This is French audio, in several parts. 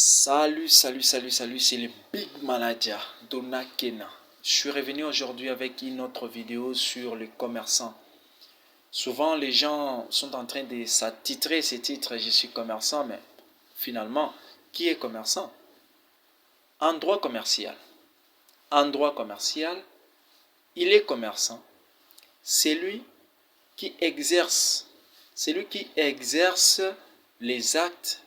Salut, c'est le Big Manager Donna Kena. Je suis revenu aujourd'hui avec une autre vidéo sur les commerçants. Souvent, les gens sont en train de s'attitrer ces titres, je suis commerçant, mais finalement, qui est commerçant? En droit commercial. En droit commercial, il est commerçant. C'est lui qui exerce, les actes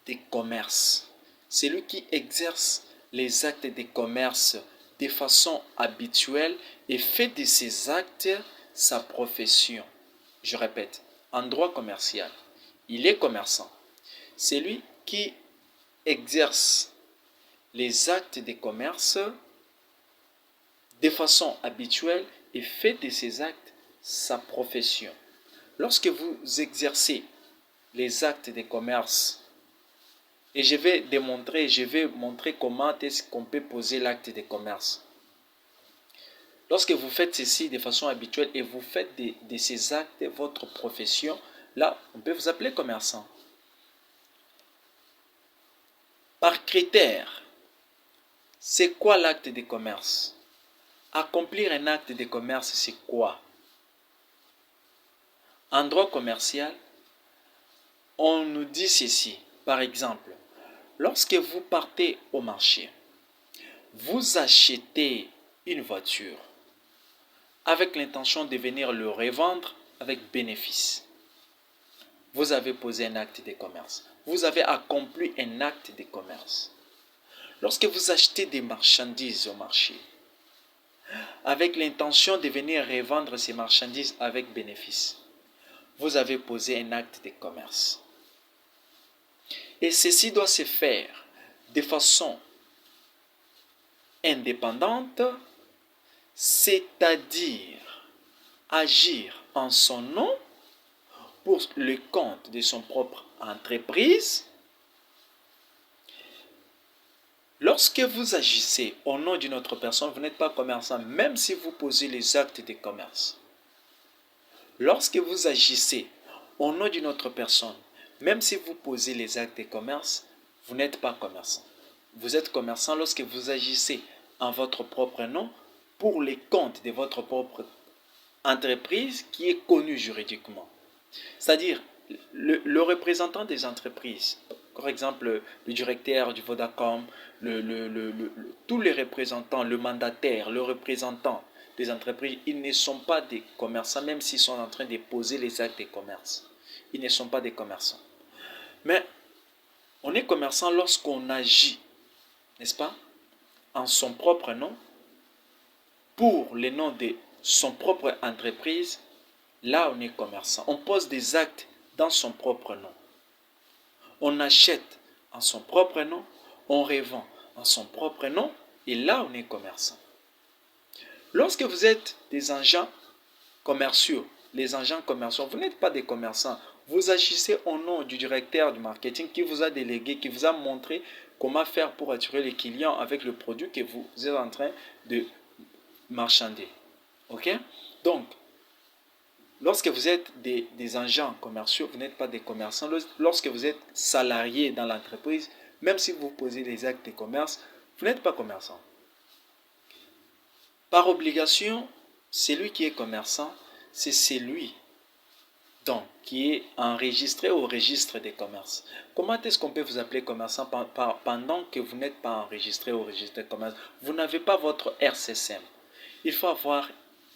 de commerce. C'est lui qui exerce les actes de commerce de façon habituelle et fait de ces actes sa profession. Je répète, en droit commercial, il est commerçant. C'est lui qui exerce les actes de commerce de façon habituelle et fait de ces actes sa profession. Lorsque vous exercez les actes de commerce, et je vais montrer comment est-ce qu'on peut poser l'acte de commerce. Lorsque vous faites ceci de façon habituelle et vous faites de ces actes votre profession, là, on peut vous appeler commerçant. Par critère, c'est quoi l'acte de commerce? Accomplir un acte de commerce, c'est quoi? En droit commercial, on nous dit ceci. Par exemple, lorsque vous partez au marché, vous achetez une voiture avec l'intention de venir le revendre avec bénéfice. Vous avez posé un acte de commerce. Vous avez accompli un acte de commerce. Lorsque vous achetez des marchandises au marché, avec l'intention de venir revendre ces marchandises avec bénéfice, vous avez posé un acte de commerce. Et ceci doit se faire de façon indépendante, c'est-à-dire agir en son nom pour le compte de son propre entreprise. Lorsque vous agissez au nom d'une autre personne, vous n'êtes pas commerçant, même si vous posez les actes de commerce. Lorsque vous agissez au nom d'une autre personne, même si vous posez les actes de commerce, vous n'êtes pas commerçant. Vous êtes commerçant lorsque vous agissez en votre propre nom pour les comptes de votre propre entreprise qui est connue juridiquement. C'est-à-dire, le représentant des entreprises, par exemple le directeur du Vodacom, tous les représentants, le mandataire, le représentant des entreprises, ils ne sont pas des commerçants, même s'ils sont en train de poser les actes de commerce. Ils ne sont pas des commerçants. Mais on est commerçant lorsqu'on agit, n'est-ce pas, en son propre nom, pour le nom de son propre entreprise. Là, on est commerçant. On pose des actes dans son propre nom. On achète en son propre nom, on revend en son propre nom, et là, on est commerçant. Lorsque vous êtes des agents commerciaux, vous n'êtes pas des commerçants. Vous agissez au nom du directeur du marketing qui vous a délégué, qui vous a montré comment faire pour attirer les clients avec le produit que vous êtes en train de marchander. Ok? Donc, lorsque vous êtes des agents commerciaux, vous n'êtes pas des commerçants. Lorsque vous êtes salarié dans l'entreprise, même si vous posez des actes de commerce, vous n'êtes pas commerçant. Par obligation, celui qui est commerçant, c'est celui donc qui est enregistré au registre des commerces. Comment est-ce qu'on peut vous appeler commerçant pendant que vous n'êtes pas enregistré au registre des commerces? Vous n'avez pas votre RCCM. Il faut avoir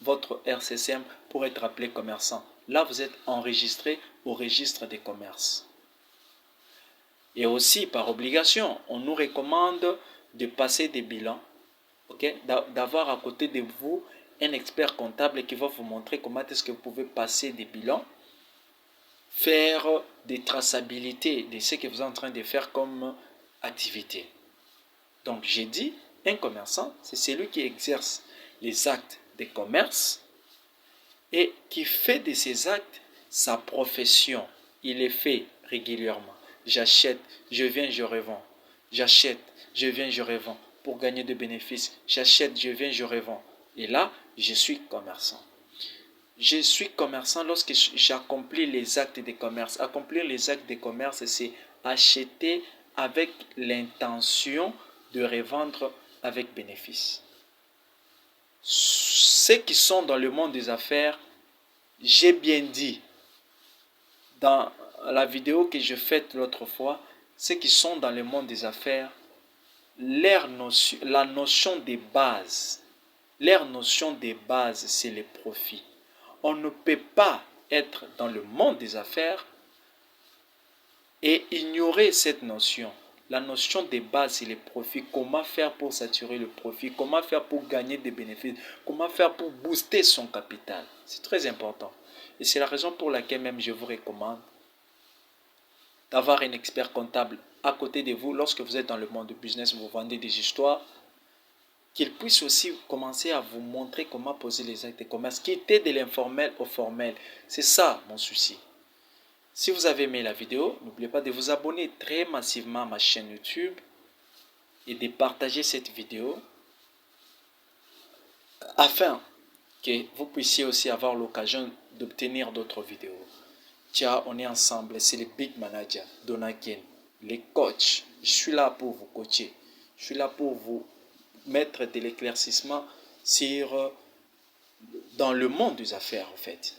votre RCCM pour être appelé commerçant. Là, vous êtes enregistré au registre des commerces. Et aussi, par obligation, on nous recommande de passer des bilans, okay? D'avoir à côté de vous un expert comptable qui va vous montrer comment est-ce que vous pouvez passer des bilans, faire des traçabilités de ce que vous êtes en train de faire comme activité. Donc, j'ai dit, un commerçant, c'est celui qui exerce les actes de commerce et qui fait de ces actes sa profession. Il les fait régulièrement. J'achète, je viens, je revends. J'achète, je viens, je revends. Pour gagner de bénéfices, j'achète, je viens, je revends. Et là, je suis commerçant. Je suis commerçant lorsque j'accomplis les actes de commerce. Accomplir les actes de commerce, c'est acheter avec l'intention de revendre avec bénéfice. Ceux qui sont dans le monde des affaires, j'ai bien dit dans la vidéo que je faite l'autre fois, ceux qui sont dans le monde des affaires, la notion des bases, leur notion des bases, c'est le profit. On ne peut pas être dans le monde des affaires et ignorer cette notion. La notion des bases, c'est le profit. Comment faire pour s'attirer le profit? Comment faire pour gagner des bénéfices? Comment faire pour booster son capital? C'est très important. Et c'est la raison pour laquelle même je vous recommande d'avoir un expert comptable à côté de vous lorsque vous êtes dans le monde du business, vous vendez des histoires, qu'il puisse aussi commencer à vous montrer comment poser les actes de commerce, quitter de l'informel au formel. C'est ça mon souci. Si vous avez aimé la vidéo, n'oubliez pas de vous abonner très massivement à ma chaîne YouTube et de partager cette vidéo afin que vous puissiez aussi avoir l'occasion d'obtenir d'autres vidéos. Tiens, on est ensemble, c'est le Big Manager, Donaken, les coachs. Je suis là pour vous coacher. Je suis là pour vous mettre de l'éclaircissement sur dans le monde des affaires en fait.